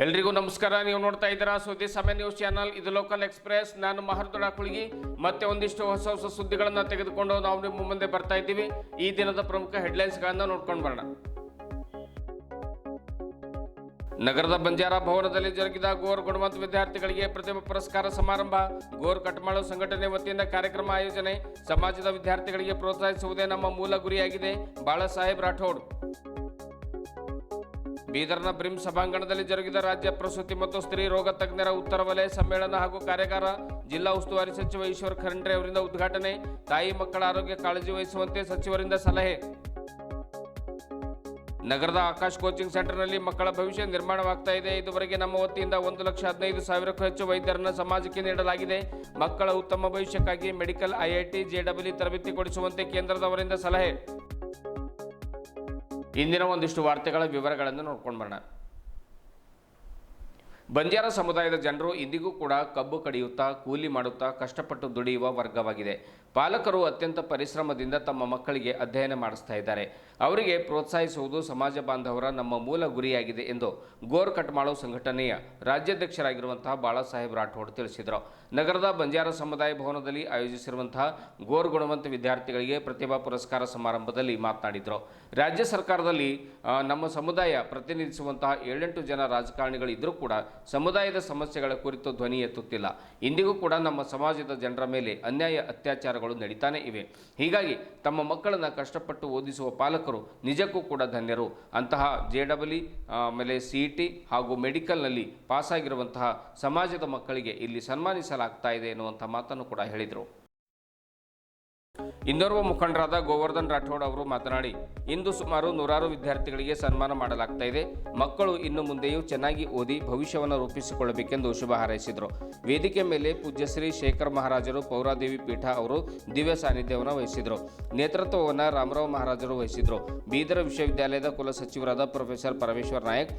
ಎಲ್ರಿಗೂ ನಮಸ್ಕಾರ. ನೀವು ನೋಡ್ತಾ ಇದ್ದೀರಾ ಸುದ್ದಿ ಸಮಯ ನ್ಯೂಸ್ ಚಾನಲ್. ಇದು ಲೋಕಲ್ ಎಕ್ಸ್ಪ್ರೆಸ್. ನಾನು ಮಹರ್ದೊಡ ಕುಳಗಿ. ಮತ್ತೆ ಒಂದಿಷ್ಟು ಹೊಸ ಸುದ್ದಿಗಳನ್ನು ತೆಗೆದುಕೊಂಡು ನಾವು ನಿಮ್ಮ ಮುಂದೆ ಬರ್ತಾ ಇದ್ದೀವಿ. ಈ ದಿನದ ಪ್ರಮುಖ ಹೆಡ್ಲೈನ್ಸ್ಗಳನ್ನು ನೋಡ್ಕೊಂಡು ಬರೋಣ. ನಗರದ ಬಂಜಾರ ಭವನದಲ್ಲಿ ಜರುಗಿದ ಗೋರ್ ಗುಣವಂತ ವಿದ್ಯಾರ್ಥಿಗಳಿಗೆ ಪ್ರತಿಭಾ ಪುರಸ್ಕಾರ ಸಮಾರಂಭ. ಗೋರ್ ಕಟ್ಮಾಳು ಸಂಘಟನೆ ವತಿಯಿಂದ ಕಾರ್ಯಕ್ರಮ ಆಯೋಜನೆ. ಸಮಾಜದ ವಿದ್ಯಾರ್ಥಿಗಳಿಗೆ ಪ್ರೋತ್ಸಾಹಿಸುವುದೇ ನಮ್ಮ ಮೂಲ ಗುರಿಯಾಗಿದೆ. ಬಾಳಾಸಾಹೇಬ್ ರಾಠೋಡ್. ಬೀದರ್ನ ಬ್ರಿಮ್ ಸಭಾಂಗಣದಲ್ಲಿ ಜರುಗಿದ ರಾಜ್ಯ ಪ್ರಸೂತಿ ಮತ್ತು ಸ್ತ್ರೀ ರೋಗ ತಜ್ಞರ ಉತ್ತರ ವಲಯ ಸಮ್ಮೇಳನ ಹಾಗೂ ಕಾರ್ಯಾಗಾರ. ಜಿಲ್ಲಾ ಉಸ್ತುವಾರಿ ಸಚಿವ ಈಶ್ವರ್ ಖಂಡ್ರೆ ಅವರಿಂದ ಉದ್ಘಾಟನೆ. ತಾಯಿ ಮಕ್ಕಳ ಆರೋಗ್ಯ ಕಾಳಜಿ ವಹಿಸುವಂತೆ ಸಚಿವರಿಂದ ಸಲಹೆ. ನಗರದ ಆಕಾಶ್ ಕೋಚಿಂಗ್ ಸೆಂಟರ್ನಲ್ಲಿ ಮಕ್ಕಳ ಭವಿಷ್ಯ ನಿರ್ಮಾಣವಾಗ್ತಾ ಇದೆ. ಇದುವರೆಗೆ ನಮ್ಮ ವತಿಯಿಂದ 1,15,000ಕ್ಕೂ ಹೆಚ್ಚು ವೈದ್ಯರನ್ನು ಸಮಾಜಕ್ಕೆ ನೀಡಲಾಗಿದೆ. ಮಕ್ಕಳ ಉತ್ತಮ ಭವಿಷ್ಯಕ್ಕಾಗಿ ಮೆಡಿಕಲ್ ಐಐಟಿ ಜೆಡಬ್ಲ್ಯೂ ತರಬೇತಿ ಕೊಡಿಸುವಂತೆ ಕೇಂದ್ರದವರಿಂದ ಸಲಹೆ. ಇಂದಿನ ಒಂದಿಷ್ಟು ವಾರ್ತೆಗಳ ವಿವರಗಳನ್ನು ನೋಡ್ಕೊಂಡು ಬರೋಣ. ಬಂಜಾರ ಸಮುದಾಯದ ಜನರು ಇಂದಿಗೂ ಕೂಡ ಕಬ್ಬು ಕಡಿಯುತ್ತಾ ಕೂಲಿ ಮಾಡುತ್ತಾ ಕಷ್ಟಪಟ್ಟು ದುಡಿಯುವ ವರ್ಗವಾಗಿದೆ. ಪಾಲಕರು ಅತ್ಯಂತ ಪರಿಶ್ರಮದಿಂದ ತಮ್ಮ ಮಕ್ಕಳಿಗೆ ಅಧ್ಯಯನ ಮಾಡಿಸ್ತಾ ಇದ್ದಾರೆ. ಅವರಿಗೆ ಪ್ರೋತ್ಸಾಹಿಸುವುದು ಸಮಾಜ ಬಾಂಧವರ ನಮ್ಮ ಮೂಲ ಗುರಿಯಾಗಿದೆ ಎಂದು ಗೋರ್ ಕಟ್ಮಾಳು ಸಂಘಟನೆಯ ರಾಜ್ಯಾಧ್ಯಕ್ಷರಾಗಿರುವಂತಹ ಬಾಳಾಸಾಹೇಬ್ ರಾಠೋಡ್ ತಿಳಿಸಿದರು. ನಗರದ ಬಂಜಾರ ಸಮುದಾಯ ಭವನದಲ್ಲಿ ಆಯೋಜಿಸಿರುವಂತಹ ಗೋರ್ ಗುಣವಂತ ವಿದ್ಯಾರ್ಥಿಗಳಿಗೆ ಪ್ರತಿಭಾ ಪುರಸ್ಕಾರ ಸಮಾರಂಭದಲ್ಲಿ ಮಾತನಾಡಿದರು. ರಾಜ್ಯ ಸರ್ಕಾರದಲ್ಲಿ ನಮ್ಮ ಸಮುದಾಯ ಪ್ರತಿನಿಧಿಸುವಂತಹ 7-8 ಜನ ರಾಜಕಾರಣಿಗಳು ಇದ್ದರೂ ಕೂಡ ಸಮುದಾಯದ ಸಮಸ್ಯೆಗಳ ಕುರಿತು ಧ್ವನಿ ಎತ್ತುತ್ತಿಲ್ಲ. ಇಂದಿಗೂ ಕೂಡ ನಮ್ಮ ಸಮಾಜದ ಜನರ ಮೇಲೆ ಅನ್ಯಾಯ ಅತ್ಯಾಚಾರಗಳು ನಡೀತಾನೆ ಇವೆ. ಹೀಗಾಗಿ ತಮ್ಮ ಮಕ್ಕಳನ್ನು ಕಷ್ಟಪಟ್ಟು ಓದಿಸುವ ಪಾಲಕರು ನಿಜಕ್ಕೂ ಕೂಡ ಧನ್ಯರು. ಅಂತಹ ಜೆಡಬ್ಲ್ಯೂ ಆಮೇಲೆ CET ಹಾಗೂ ಮೆಡಿಕಲ್ನಲ್ಲಿ ಪಾಸಾಗಿರುವಂತಹ ಸಮಾಜದ ಮಕ್ಕಳಿಗೆ ಇಲ್ಲಿ ಸನ್ಮಾನಿಸಲಾಗ್ತಾ ಇದೆ ಎನ್ನುವಂಥ ಮಾತನ್ನು ಕೂಡ ಹೇಳಿದರು. ಇನ್ನೋರ್ವ ಮುಖಂಡರಾದ ಗೋವರ್ಧನ್ ರಾಠೋಡ್ ಅವರು ಮಾತನಾಡಿ, ಇಂದು ಸುಮಾರು 100 ವಿದ್ಯಾರ್ಥಿಗಳಿಗೆ ಸನ್ಮಾನ ಮಾಡಲಾಗ್ತಾ ಇದೆ. ಮಕ್ಕಳು ಇನ್ನು ಮುಂದೆಯೂ ಚೆನ್ನಾಗಿ ಓದಿ ಭವಿಷ್ಯವನ್ನು ರೂಪಿಸಿಕೊಳ್ಳಬೇಕೆಂದು ಶುಭ ಹಾರೈಸಿದರು. ವೇದಿಕೆ ಮೇಲೆ ಪೂಜ್ಯಶ್ರೀ ಶೇಖರ್ ಮಹಾರಾಜರು ಪೌರಾದೇವಿ ಪೀಠ ಅವರು ದಿವ್ಯ ಸಾನ್ನಿಧ್ಯವನ್ನು ವಹಿಸಿದರು. ನೇತೃತ್ವವನ್ನು ರಾಮರಾವ್ ಮಹಾರಾಜರು ವಹಿಸಿದರು. ಬೀದರ್ ವಿಶ್ವವಿದ್ಯಾಲಯದ ಕುಲಸಚಿವರಾದ ಪ್ರೊಫೆಸರ್ ಪರಮೇಶ್ವರ್ ನಾಯಕ್,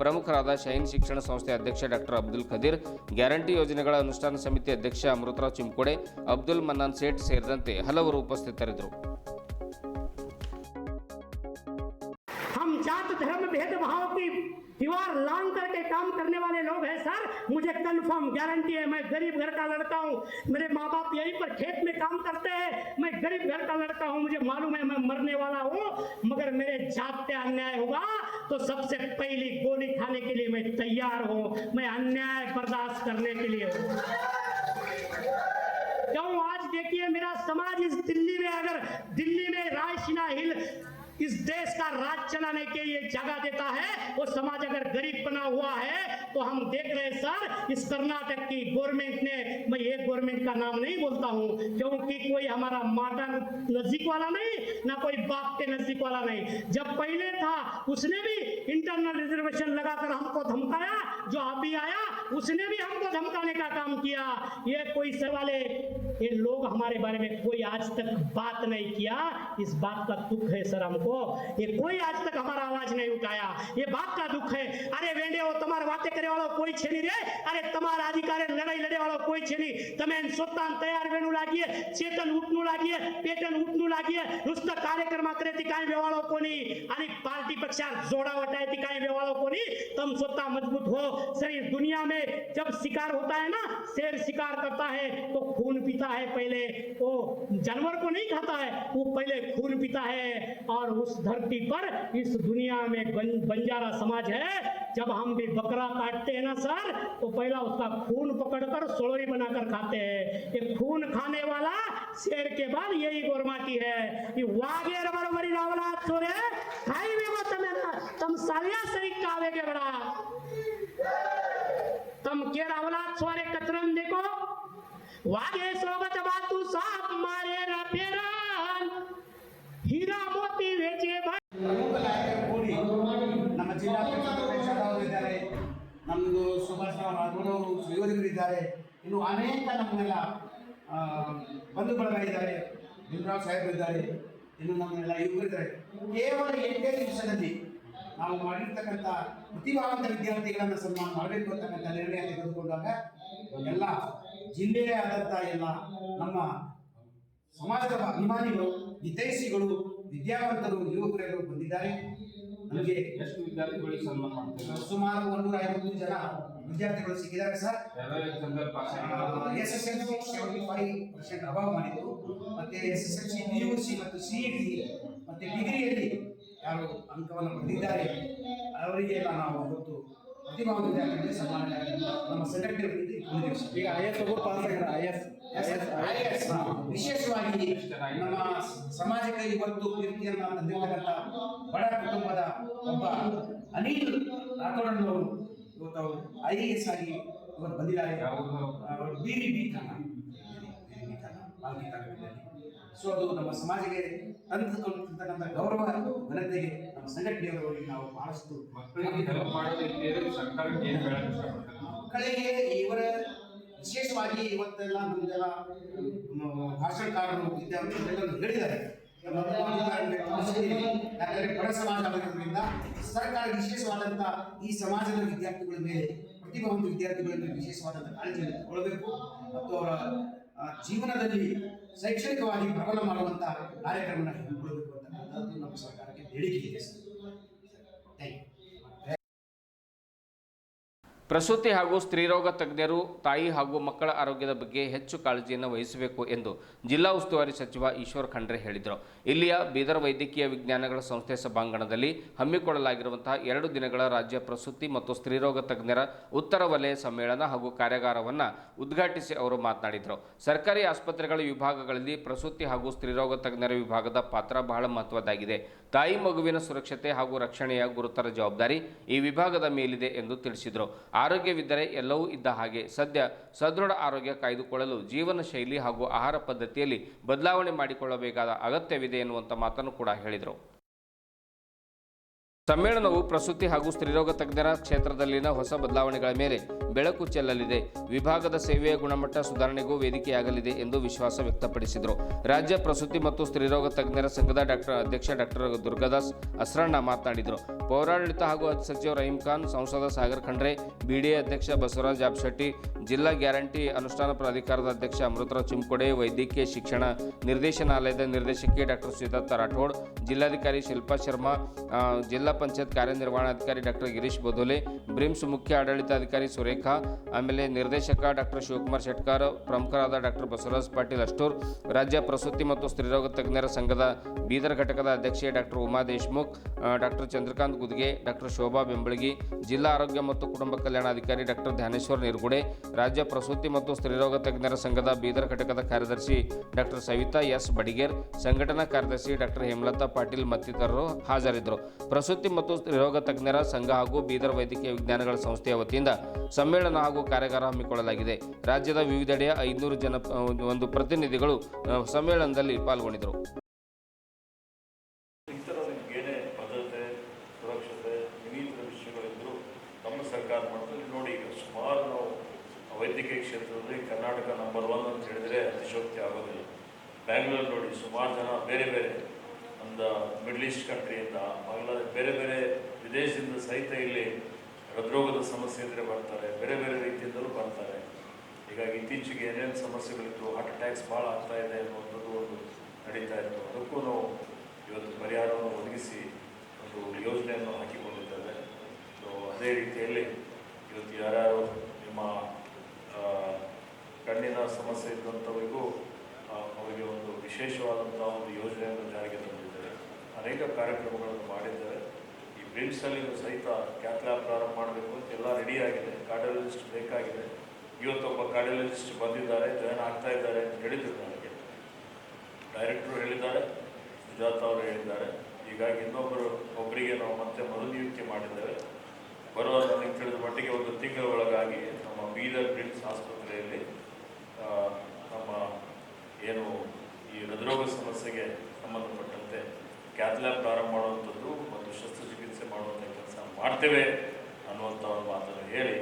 ಪ್ರಮುಖರಾದ ಶೈನ್ ಶಿಕ್ಷಣ ಸಂಸ್ಥೆ ಅಧ್ಯಕ್ಷ ಡಾಕ್ಟರ್ ಅಬ್ದುಲ್ ಖದೀರ್, ಗ್ಯಾರಂಟಿ ಯೋಜನೆಗಳ ಅನುಷ್ಠಾನ ಸಮಿತಿ ಅಧ್ಯಕ್ಷ ಅಮೃತರಾವ್ ಚಿಮ್ಕೋಡೆ, ಅಬ್ದುಲ್ ಮನ್ನಾನ್ ಸೇಠ್ ಸೇರಿದಂತೆ ಹಲವರು ಉಪಸ್ಥಿತರಿದ್ದರು. हम जात धर्म भेदभाव की दीवार लांग करके काम करने वाले लोग हैं सर, मुझे कंफर्म गारंटी है। मैं गरीब घर का लड़का हूँ, मेरे माँ बाप यहीं पर खेत में काम करते हैं। मैं गरीब घर का लड़का हूँ, मुझे मालूम है मैं मरने वाला हूँ, मगर मेरे जात पे अन्याय होगा तो सबसे पहली गोली खाने के लिए मैं तैयार हूँ। मैं अन्याय बर्दाश्त करने के लिए हूँ। क्यों? आज देखिए मेरा समाज इस दिल्ली में, अगर दिल्ली में रायसीना हिल इस देश का राज चलाने के लिए जगह देता है, वो समाज अगर गरीब बना हुआ है तो हम देख रहे हैं सर, इस कर्नाटक की गवर्नमेंट ने, मैं एक गवर्नमेंट का नाम नहीं बोलता हूँ क्योंकि कोई हमारा माता नजदीक वाला नहीं, ना कोई बाप के नजदीक वाला नहीं। जब पहले था उसने भी इंटरनल रिजर्वेशन लगाकर हमको धमकाया, जो अभी आया उसने भी हमको धमकाने का काम किया। ये कोई सर वाले ये लोग हमारे बारे में कोई आज तक बात नहीं किया। इस बात का दुख है सर हमको, ये कोई आज तक हमारा आवाज नहीं उठाया, ये बात का दुख है। अरे वेंडे हो तुम्हारे बातें करे वालों कोई छे नहीं रे, अरे तुम्हारा अधिकार लड़ाई लड़े वालों कोई छे नहीं। तमें स्वतः तैयार वेणु लागिए, चेतन उठनु लागिए, पेटन उठनु लागिए, नुसतं कार्यक्रम करे ती काय वेवाळो कोणी आणि पार्टी पक्षात जोडा वटाय ती काय वेवाळो कोणी। तुम स्वतः मजबूत हो। शरीर दुनिया में जब शिकार होता है ना, शेर शिकार करता है तो खून पीता है पहले, वो जानवर को नहीं खाता है, वो पहले खून पीता है। और उस धरती पर इस दुनिया में बंजारा समाज है, जब हम भी बकरा काटते हैं ना सर, तो पहला उसका खून पकड़कर सोलरी बनाकर खाते हैं। ये खून खाने वाला शेर के बाद यही गोरमाटी है। ये वागेर बरोबरी लावला छोरे खाई भी वो तम सालिया सही कावे के बड़ा तम के रावला छोरे कतरन देखो वागे सोबत बातू साप मारे रा पेरान हीरा मोती वेचे ಪ್ರಮುಖ ನಾಯಕರು ಕೂಡಿ ನಮ್ಮ ಜಿಲ್ಲಾ ಪರಿಷತ್ ನಮ್ಮದು ಸುಭಾಷ್ ರಾಘವರು ಸುಯೋಧಕರಿದ್ದಾರೆ, ಇನ್ನು ಅನೇಕ ನಮ್ಮನ್ನೆಲ್ಲ ಬಂಧು ಬಳಗ ಇದ್ದಾರೆ, ಭೀಮರಾವ್ ಸಾಹೇಬರು ಇದ್ದಾರೆ, ಇನ್ನು ನಮ್ಮನ್ನೆಲ್ಲ ಯುವಕರಿದ್ದಾರೆ. ಕೇವಲ 8 ನಿಮಿಷದಲ್ಲಿ ನಾವು ಮಾಡಿರ್ತಕ್ಕಂಥ ಪ್ರತಿಭಾವಂತ ವಿದ್ಯಾರ್ಥಿಗಳನ್ನು ಸನ್ಮಾನ ಮಾಡಬೇಕು ಅಂತಕ್ಕಂಥ ನಿರ್ಣಯ ತೆಗೆದುಕೊಂಡಾಗ ಎಲ್ಲ ಜಿಲ್ಲೆಯೇ ಆದಂಥ ಎಲ್ಲ ನಮ್ಮ ಸಮಾಜದ ಅಭಿಮಾನಿಗಳು, ಹಿತೈಷಿಗಳು, ವಿದ್ಯಾವಂತರು, ಯುವಕರೆಲ್ಲರೂ ಬಂದಿದ್ದಾರೆ. ನಮಗೆ ಎಷ್ಟು ವಿದ್ಯಾರ್ಥಿಗಳಿಗೆ ಸನ್ಮಾನ ಮಾಡ್ತಾರೆ? ಸುಮಾರು 150 ಜನ ವಿದ್ಯಾರ್ಥಿಗಳು ಸಿಕ್ಕಿದ್ದಾರೆ ಸರ್. SSLC 75% ಅಬಾವ್ ಮಾಡಿದ್ದು, ಮತ್ತೆ SSLC PUC ಮತ್ತು CET ಮತ್ತೆ ಡಿಗ್ರಿಯಲ್ಲಿ ಯಾರು ಅಂಕವನ್ನು ಪಡೆದಿದ್ದಾರೆ ಅವರಿಗೆ ನಾವು ಇವತ್ತು ಪ್ರತಿಭಾವಂತ ವಿದ್ಯಾರ್ಥಿಗಳಿಗೆ ಸನ್ಮಾನ ನಮ್ಮ ಸಂಘಟನೆಗಳಿಗೆ ಈಗ IAS ವಿಶೇಷವಾಗಿ ನಮ್ಮ ಸಮಾಜಕ್ಕೆ ಇವತ್ತು ಕೀರ್ತಿಯನ್ನು ತಂದಿರತಕ್ಕಂಥ ಬಡ ಕುಟುಂಬದ ಒಬ್ಬ ಅನಿಲ್ ರಾಠೋಡನವರು ಇವತ್ತು ಅವರು IAS ಆಗಿ ಇವತ್ತು ಬಂದಿದ್ದಾರೆ. BB ಸೊ ಅದು ನಮ್ಮ ಸಮಾಜಕ್ಕೆ ತಂದುಕೊಂಡಿರ್ತಕ್ಕಂಥ ಗೌರವ ಘನತೆಗೆ ನಮ್ಮ ಸಂಘಟನೆಯವರಿಗೆ ನಾವು ಬಹಳಷ್ಟು ಮಕ್ಕಳಿಗೆ ಇವರ ವಿಶೇಷವಾಗಿ ಇವತ್ತೆಲ್ಲ ನಮ್ದೆಲ್ಲ ಭಾಷಣಕಾರರು ವಿದ್ಯಾರ್ಥಿಗಳೆಲ್ಲರೂ ಹೇಳಿದ್ದಾರೆ. ಯಾಕಂದ್ರೆ ಬಡ ಸಮಾಜ ಆಗಿರೋದ್ರಿಂದ ಸರ್ಕಾರ ವಿಶೇಷವಾದಂಥ ಈ ಸಮಾಜದ ವಿದ್ಯಾರ್ಥಿಗಳ ಮೇಲೆ, ಪ್ರತಿಭಾವಂತ ವಿದ್ಯಾರ್ಥಿಗಳ ಮೇಲೆ ವಿಶೇಷವಾದಂಥ ಕಾಳಜಿಯನ್ನು ತಗೊಳ್ಬೇಕು ಮತ್ತು ಅವರ ಜೀವನದಲ್ಲಿ ಶೈಕ್ಷಣಿಕವಾಗಿ ಪ್ರಬಲ ಮಾಡುವಂಥ ಕಾರ್ಯಕ್ರಮವನ್ನು ಹಮ್ಮಿಕೊಳ್ಳಬೇಕು ಅಂತಕ್ಕಂಥದ್ದು ನಮ್ಮ ಸರ್ಕಾರಕ್ಕೆ ಬೇಡಿಕೆ ಇದೆ ಸರ್. Thank you. ಪ್ರಸೂತಿ ಹಾಗೂ ಸ್ತ್ರೀರೋಗ ತಜ್ಞರು ತಾಯಿ ಹಾಗೂ ಮಕ್ಕಳ ಆರೋಗ್ಯದ ಬಗ್ಗೆ ಹೆಚ್ಚು ಕಾಳಜಿಯನ್ನು ವಹಿಸಬೇಕು ಎಂದು ಜಿಲ್ಲಾ ಉಸ್ತುವಾರಿ ಸಚಿವ ಈಶ್ವರ್ ಖಂಡ್ರೆ ಹೇಳಿದರು. ಇಲ್ಲಿಯ ಬೀದರ್ ವೈದ್ಯಕೀಯ ವಿಜ್ಞಾನಗಳ ಸಂಸ್ಥೆ ಸಭಾಂಗಣದಲ್ಲಿ ಹಮ್ಮಿಕೊಳ್ಳಲಾಗಿರುವಂತಹ 2 ದಿನಗಳ ರಾಜ್ಯ ಪ್ರಸೂತಿ ಮತ್ತು ಸ್ತ್ರೀರೋಗ ತಜ್ಞರ ಉತ್ತರ ವಲಯ ಸಮ್ಮೇಳನ ಹಾಗೂ ಕಾರ್ಯಾಗಾರವನ್ನು ಉದ್ಘಾಟಿಸಿ ಅವರು ಮಾತನಾಡಿದರು. ಸರ್ಕಾರಿ ಆಸ್ಪತ್ರೆಗಳ ವಿಭಾಗಗಳಲ್ಲಿ ಪ್ರಸೂತಿ ಹಾಗೂ ಸ್ತ್ರೀರೋಗ ತಜ್ಞರ ವಿಭಾಗದ ಪಾತ್ರ ಬಹಳ ಮಹತ್ವದ್ದಾಗಿದೆ. ತಾಯಿ ಮಗುವಿನ ಸುರಕ್ಷತೆ ಹಾಗೂ ರಕ್ಷಣೆಯ ಗುರುತರ ಜವಾಬ್ದಾರಿ ಈ ವಿಭಾಗದ ಮೇಲಿದೆ ಎಂದು ತಿಳಿಸಿದರು. ಆರೋಗ್ಯವಿದ್ದರೆ ಎಲ್ಲವೂ ಇದ್ದ ಹಾಗೆ. ಸದ್ಯ ಸದೃಢ ಆರೋಗ್ಯ ಕಾಯ್ದುಕೊಳ್ಳಲು ಜೀವನ ಶೈಲಿ ಹಾಗೂ ಆಹಾರ ಪದ್ಧತಿಯಲ್ಲಿ ಬದಲಾವಣೆ ಮಾಡಿಕೊಳ್ಳಬೇಕಾದ ಅಗತ್ಯವಿದೆ ಎನ್ನುವಂಥ ಮಾತನ್ನು ಕೂಡ ಹೇಳಿದರು. ಸಮ್ಮೇಳನವು ಪ್ರಸೂತಿ ಹಾಗೂ ಸ್ತ್ರೀರೋಗ ತಜ್ಞರ ಕ್ಷೇತ್ರದಲ್ಲಿನ ಹೊಸ ಬದಲಾವಣೆಗಳ ಮೇಲೆ ಬೆಳಕು ಚೆಲ್ಲಲಿದೆ. ವಿಭಾಗದ ಸೇವೆಯ ಗುಣಮಟ್ಟ ಸುಧಾರಣೆಗೂ ವೇದಿಕೆಯಾಗಲಿದೆ ಎಂದು ವಿಶ್ವಾಸ ವ್ಯಕ್ತಪಡಿಸಿದರು. ರಾಜ್ಯ ಪ್ರಸೂತಿ ಮತ್ತು ಸ್ತ್ರೀರೋಗ ತಜ್ಞರ ಸಂಘದ ಅಧ್ಯಕ್ಷ ಡಾಕ್ಟರ್ ದುರ್ಗಾದಾಸ್ ಅಸ್ರಣ್ಣ ಮಾತನಾಡಿದರು. ಪೌರಾಡಳಿತ ಹಾಗೂ ಸಚಿವ ರಹೀಂ ಖಾನ್, ಸಂಸದ ಸಾಗರ್ ಖಂಡ್ರೆ, BDA ಅಧ್ಯಕ್ಷ ಬಸವರಾಜ್ ಜಾಬಶೆಟ್ಟಿ, ಜಿಲ್ಲಾ ಗ್ಯಾರಂಟಿ ಅನುಷ್ಠಾನ ಪ್ರಾಧಿಕಾರದ ಅಧ್ಯಕ್ಷ ಅಮೃತರಾವ್ ಚಿಮ್ಕೋಡೆ, ವೈದ್ಯಕೀಯ ಶಿಕ್ಷಣ ನಿರ್ದೇಶನಾಲಯದ ನಿರ್ದೇಶಕಿ ಡಾಕ್ಟರ್ ಶ್ವೇತಾ ರಾಠೋಡ್, ಜಿಲ್ಲಾಧಿಕಾರಿ ಶಿಲ್ಪಾ ಶರ್ಮಾ, ಜಿಲ್ಲಾ ಪಂಚಾಯತ್ ಕಾರ್ಯನಿರ್ವಹಣಾಧಿಕಾರಿ ಡಾಕ್ಟರ್ ಗಿರೀಶ್ ಬೋಧೋಲೆ, ಬ್ರಿಮ್ಸ್ ಮುಖ್ಯ ಆಡಳಿತಾಧಿಕಾರಿ ಸುರೇಖಾ, ಆಮೇಲೆ ನಿರ್ದೇಶಕ ಡಾಕ್ಟರ್ ಶಿವಕುಮಾರ್ ಶೆಟ್ಕರ್, ಪ್ರಮುಖರಾದ ಡಾಕ್ಟರ್ ಬಸವರಾಜ್ ಪಾಟೀಲ್ ಅಷ್ಟೂರ್, ರಾಜ್ಯ ಪ್ರಸೂತಿ ಮತ್ತು ಸ್ತ್ರೀರೋಗ ತಜ್ಞರ ಸಂಘದ ಬೀದರ್ ಘಟಕದ ಅಧ್ಯಕ್ಷೆ doctor Uma Deshmukh, doctor Chandrakant Gudge, doctor Shobha Bembalagi, ಜಿಲ್ಲಾ ಆರೋಗ್ಯ ಮತ್ತು ಕುಟುಂಬ ಕಲ್ಯಾಣಾಧಿಕಾರಿ ಡಾಕ್ಟರ್ ಧ್ಯಾನೇಶ್ವರ್ ನಿರ್ಗುಡೆ, ರಾಜ್ಯ ಪ್ರಸೂತಿ ಮತ್ತು ಸ್ತ್ರೀರೋಗ ತಜ್ಞರ ಸಂಘದ ಬೀದರ್ ಘಟಕದ ಕಾರ್ಯದರ್ಶಿ ಡಾಕ್ಟರ್ ಸವಿತಾ ಎಸ್ ಬಡಿಗೇರ್, ಸಂಘಟನಾ ಕಾರ್ಯದರ್ಶಿ ಡಾಕ್ಟರ್ ಹೇಮಲತಾ ಪಾಟೀಲ್ ಮತ್ತಿತರರು ಹಾಜರಿದ್ದರು. ಪ್ರಸೂತಿ ಮತ್ತು ಸ್ತ್ರೀರೋಗ ತಜ್ಞರ ಸಂಘ ಹಾಗೂ ಬೀದರ್ ವೈದ್ಯಕೀಯ ವಿಜ್ಞಾನಗಳ ಸಂಸ್ಥೆಯ ವತಿಯಿಂದ ಸಮ್ಮೇಳನ ಹಾಗೂ ಕಾರ್ಯಾಗಾರ ಹಮ್ಮಿಕೊಳ್ಳಲಾಗಿದೆ. ರಾಜ್ಯದ ವಿವಿಧೆಡೆಯ 500 ಪ್ರತಿನಿಧಿಗಳು ಸಮ್ಮೇಳನದಲ್ಲಿ ಪಾಲ್ಗೊಂಡಿದ್ದರು. ಏನೇ ಭದ್ರತೆ, ಸುರಕ್ಷತೆ, ಇನ್ನಿತರ ವಿಷಯಗಳಿದ್ದರೂ ನಮ್ಮ ಸರ್ಕಾರ ಮಾಡ್ತಾರೆ. ನೋಡಿ, ಈಗ ಸುಮಾರು ನಾವು ವೈದ್ಯಕೀಯ ಕ್ಷೇತ್ರದಲ್ಲಿ ಕರ್ನಾಟಕ ನಂಬರ್ 1 ಅಂತ ಹೇಳಿದರೆ ಅತಿಶೋಕ್ತಿ ಆಗೋದಿಲ್ಲ. ಬ್ಯಾಂಗ್ಳೂರು ನೋಡಿ, ಸುಮಾರು ಜನ ಬೇರೆ ಬೇರೆ ಒಂದು ಮಿಡ್ಲ್ ಈಸ್ಟ್ ಕಂಟ್ರಿಯಿಂದ, ಬಾಂಗ್ಲಾದೇಶ, ಬೇರೆ ಬೇರೆ ವಿದೇಶದಿಂದ ಸಹಿತ ಇಲ್ಲಿ ಹೃದ್ರೋಗದ ಸಮಸ್ಯೆ ಇದ್ದರೆ ಬರ್ತಾರೆ, ಬೇರೆ ಬೇರೆ ರೀತಿಯಿಂದಲೂ ಬರ್ತಾರೆ. ಹೀಗಾಗಿ ಇತ್ತೀಚೆಗೆ ಏನೇನು ಸಮಸ್ಯೆಗಳಿತ್ತು, ಹಾರ್ಟ್ ಅಟ್ಯಾಕ್ಸ್ ಭಾಳ ಆಗ್ತಾ ಇದೆ ಅನ್ನುವಂಥದ್ದು ಒಂದು ನಡೀತಾ ಇತ್ತು. ಅದಕ್ಕೂ ನಾವು ಇವತ್ತು ಪರಿಹಾರವನ್ನು ಒದಗಿಸಿ ಒಂದು ಯೋಜನೆಯನ್ನು ಹಾಕಿಕೊಂಡಿದ್ದೇವೆ. ಸೊ ಅದೇ ರೀತಿಯಲ್ಲಿ ಇವತ್ತು ಯಾರ್ಯಾರು ನಿಮ್ಮ ಕಣ್ಣಿನ ಸಮಸ್ಯೆ ಇದ್ದಂಥವರಿಗೂ ಅವರಿಗೆ ಒಂದು ವಿಶೇಷವಾದಂಥ ಒಂದು ಯೋಜನೆಯನ್ನು ಜಾರಿಗೆ ತಂದಿದ್ದೇವೆ. ಅನೇಕ ಕಾರ್ಯಕ್ರಮಗಳನ್ನು ಮಾಡಿದ್ದೇವೆ. ಈ ಬ್ರಿಮ್ಸಲ್ಲಿನೂ ಸಹಿತ ಕ್ಯಾತ್ ಲ್ಯಾಬ್ ಪ್ರಾರಂಭ ಮಾಡಬೇಕು ಅಂತ ಎಲ್ಲ ರೆಡಿಯಾಗಿದೆ. ಕಾರ್ಡಿಯಾಲಜಿಸ್ಟ್ ಬೇಕಾಗಿದೆ. ಇವತ್ತೊಬ್ಬ ಕಾರ್ಡಿಯಾಲಜಿಸ್ಟ್ ಬಂದಿದ್ದಾರೆ, ಜಾಯ್ನ್ ಆಗ್ತಾ ಇದ್ದಾರೆ ಅಂತ ಹೇಳಿದರು ನನಗೆ. ಡೈರೆಕ್ಟ್ರು ಹೇಳಿದ್ದಾರೆ, ಸುಜಾತ ಅವರು ಹೇಳಿದ್ದಾರೆ. ಹೀಗಾಗಿ ಒಬ್ಬರಿಗೆ ನಾವು ಮತ್ತೆ ಮರುನಿಯುಕ್ತಿ ಮಾಡಿದ್ದೇವೆ. ಬರುವ ನನಗೆ ತಿಳಿದ ಮಟ್ಟಿಗೆ 1 ತಿಂಗಳ ಒಳಗಾಗಿ ನಮ್ಮ ಬೀದರ್ ಬ್ರಿಮ್ಸ್ ಆಸ್ಪತ್ರೆಯಲ್ಲಿ ನಮ್ಮ ಏನು ಈ ಹೃದ್ರೋಗ ಸಮಸ್ಯೆಗೆ ಸಂಬಂಧಪಟ್ಟಂತೆ ಕ್ಯಾತ್ ಲ್ಯಾಬ್ ಪ್ರಾರಂಭ ಮಾಡುವಂಥದ್ದು ಮತ್ತು ಶಸ್ತ್ರಚಿಕಿತ್ಸೆ ಮಾಡುವಂಥ ಕೆಲಸ ಮಾಡ್ತೇವೆ ಅನ್ನುವಂಥ ಒಂದು ಮಾತನ್ನು ಹೇಳಿ,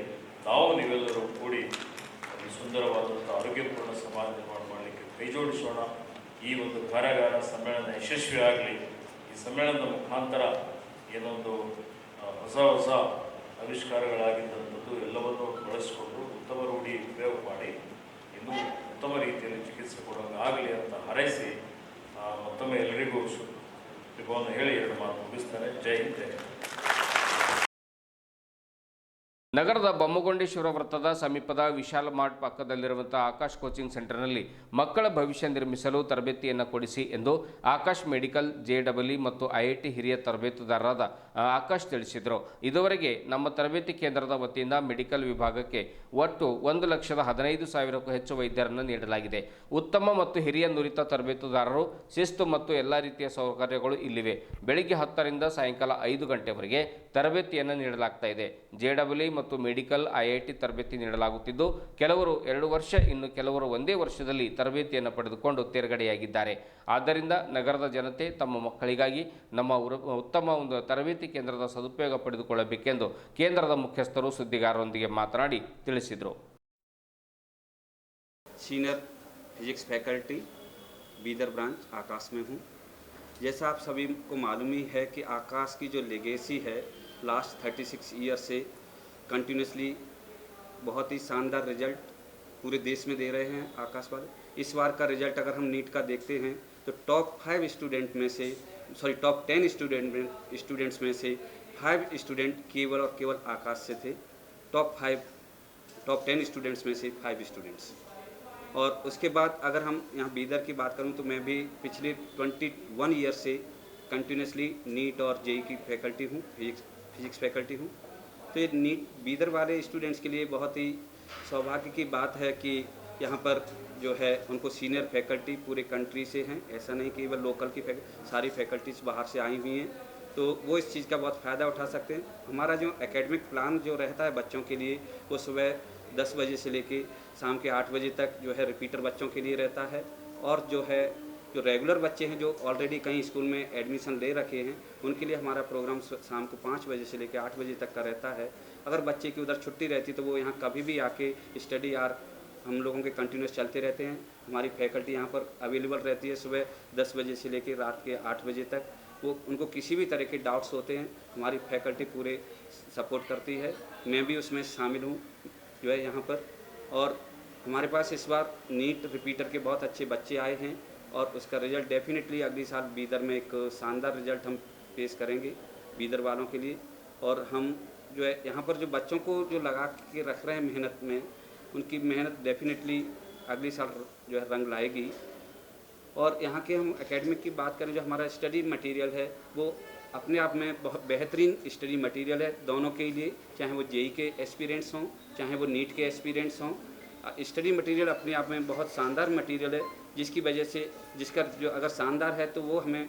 ನೀವೆಲ್ಲರೂ ಕೂಡಿ ಒಂದು ಸುಂದರವಾದಂಥ ಆರೋಗ್ಯಪೂರ್ಣ ಸಮಾಜ ನಿರ್ಮಾಣ ಮಾಡಲಿಕ್ಕೆ ಕೈ ಜೋಡಿಸೋಣ. ಈ ಒಂದು ಕಾರ್ಯಾಗಾರ ಸಮ್ಮೇಳನ ಯಶಸ್ವಿಯಾಗಲಿ. ಈ ಸಮ್ಮೇಳನದ ಮುಖಾಂತರ ಏನೊಂದು ಹೊಸ ಆವಿಷ್ಕಾರಗಳಾಗಿದ್ದಂಥದ್ದು ಎಲ್ಲವನ್ನೂ ಬಳಸಿಕೊಂಡು ಉತ್ತಮ ರೂಢಿ ಉಪಯೋಗ ಮಾಡಿ ಇನ್ನೂ ಉತ್ತಮ ರೀತಿಯಲ್ಲಿ ಚಿಕಿತ್ಸೆ ಕೊಡೋಂಗಾಗಲಿ ಅಂತ ಹಾರೈಸಿ ಮತ್ತೊಮ್ಮೆ ಎಲ್ಲರಿಗೂ ಶುಭವನ್ನು ಹೇಳಿ ಎರಡು ಮಾತು ಮುಗಿಸ್ತಾನೆ. ಜೈ ಹಿಂದ್, ಜೈ ಹಿಂದ್. ನಗರದ ಬೊಮ್ಮಗೊಂಡೇಶ್ವರ ವೃತ್ತದ ಸಮೀಪದ ವಿಶಾಲ ಮಾರ್ಟ್ ಪಕ್ಕದಲ್ಲಿರುವಂತಹ ಆಕಾಶ್ ಕೋಚಿಂಗ್ ಸೆಂಟರ್ನಲ್ಲಿ ಮಕ್ಕಳ ಭವಿಷ್ಯ ನಿರ್ಮಿಸಲು ತರಬೇತಿಯನ್ನು ಕೊಡಿಸಿ ಎಂದು ಆಕಾಶ್ ಮೆಡಿಕಲ್ JEE ಮತ್ತು IIT ಹಿರಿಯ ತರಬೇತುದಾರರಾದ ಆಕಾಶ್ ತಿಳಿಸಿದರು. ಇದುವರೆಗೆ ನಮ್ಮ ತರಬೇತಿ ಕೇಂದ್ರದ ವತಿಯಿಂದ ಮೆಡಿಕಲ್ ವಿಭಾಗಕ್ಕೆ ಒಟ್ಟು 1,15,000ಕ್ಕೂ ಹೆಚ್ಚು ವೈದ್ಯರನ್ನು ನೀಡಲಾಗಿದೆ. ಉತ್ತಮ ಮತ್ತು ಹಿರಿಯ ನುರಿತ ತರಬೇತುದಾರರು, ಶಿಸ್ತು ಮತ್ತು ಎಲ್ಲ ರೀತಿಯ ಸೌಕರ್ಯಗಳು ಇಲ್ಲಿವೆ. ಬೆಳಿಗ್ಗೆ 10ರಿಂದ ಸಾಯಂಕಾಲ 5 ಗಂಟೆವರೆಗೆ ತರಬೇತಿಯನ್ನು ನೀಡಲಾಗ್ತಾ ಇದೆ. JEE ಮತ್ತು ಮೆಡಿಕಲ್ IIT ತರಬೇತಿ ನೀಡಲಾಗುತ್ತಿದ್ದು, ಕೆಲವರು 2 ವರ್ಷ, ಇನ್ನು ಕೆಲವರು ಒಂದೇ ವರ್ಷದಲ್ಲಿ ತರಬೇತಿಯನ್ನು ಪಡೆದುಕೊಂಡು ತೇರ್ಗಡೆಯಾಗಿದ್ದಾರೆ. ಆದ್ದರಿಂದ ನಗರದ ಜನತೆ ತಮ್ಮ ಮಕ್ಕಳಿಗಾಗಿ ನಮ್ಮ ಉತ್ತಮ ಒಂದು ತರಬೇತಿ ಕೇಂದ್ರದ ಸದುಪಯೋಗ ಪಡೆದುಕೊಳ್ಳಬೇಕೆಂದು ಕೇಂದ್ರದ ಮುಖ್ಯಸ್ಥರು ಸುದ್ದಿಗಾರರೊಂದಿಗೆ ಮಾತನಾಡಿ ತಿಳಿಸಿದರು. Senior physics faculty Bidar branch Aakash में हूँ। जैसा आप सभी को मालूम ही है कि आकाश की जो लेगेसी है लास्ट 36 ईयर से कंटिन्यूसली बहुत ही शानदार रिजल्ट पूरे देश में दे रहे हैं आकाश वाले। इस बार का रिजल्ट अगर हम नीट का देखते हैं तो टॉप 10 स्टूडेंट्स में से 5 स्टूडेंट केवल और केवल आकाश से थे। टॉप 10 स्टूडेंट्स में से 5 स्टूडेंट्स। और उसके बाद अगर हम यहाँ बीदर की बात करूँ तो मैं भी पिछले 21 ईयर से कंटिन्यूसली नीट और JEE की फैकल्टी हूँ, फिजिक्स फैकल्टी हूँ। तो ये नीट बीदर वाले स्टूडेंट्स के लिए बहुत ही सौभाग्य की बात है कि यहाँ पर जो है उनको सीनियर फैकल्टी पूरे कंट्री से हैं। ऐसा नहीं कि केवल लोकल की सारी फैकल्टीज बाहर से आई हुई हैं, तो वो इस चीज़ का बहुत फ़ायदा उठा सकते हैं। हमारा जो एकेडमिक प्लान जो रहता है बच्चों के लिए वो सुबह 10 बजे से लेके शाम के 8 बजे तक जो है रिपीटर बच्चों के लिए रहता है। और जो है जो रेगुलर बच्चे हैं जो ऑलरेडी कहीं स्कूल में एडमिशन ले रखे हैं उनके लिए हमारा प्रोग्राम शाम को 5 बजे से लेकर 8 बजे तक का रहता है। अगर बच्चे की उधर छुट्टी रहती तो वो यहाँ कभी भी आके स्टडी आर हम लोगों के कंटिन्यूस चलते रहते हैं। हमारी फैकल्टी यहाँ पर अवेलेबल रहती है सुबह 10 बजे से लेकर रात के 8 बजे तक। वो उनको किसी भी तरह के डाउट्स होते हैं हमारी फैकल्टी पूरे सपोर्ट करती है। मैं भी उसमें शामिल हूँ जो है यहाँ पर। और हमारे पास इस बार नीट रिपीटर के बहुत अच्छे बच्चे आए हैं और उसका रिज़ल्ट डेफिनेटली अगली साल बीदर में एक शानदार रिज़ल्ट हम पेश करेंगे बीदर वालों के लिए। और हम जो है यहाँ पर जो बच्चों को जो लगा के रख रहे हैं मेहनत में, उनकी मेहनत डेफिनेटली अगली साल जो है रंग लाएगी। और यहाँ के हम एकेडमिक की बात करें, जो हमारा स्टडी मटेरियल है वो अपने आप में बहुत बेहतरीन स्टडी मटेरियल है दोनों के लिए, चाहे वो JEE के एस्पिरेंट्स हों चाहे वो नीट के एस्पिरेंट्स हों। स्टडी मटेरियल अपने आप में बहुत शानदार मटेरियल है, जिसकी वजह से जिसका जो अगर शानदार है तो वो हमें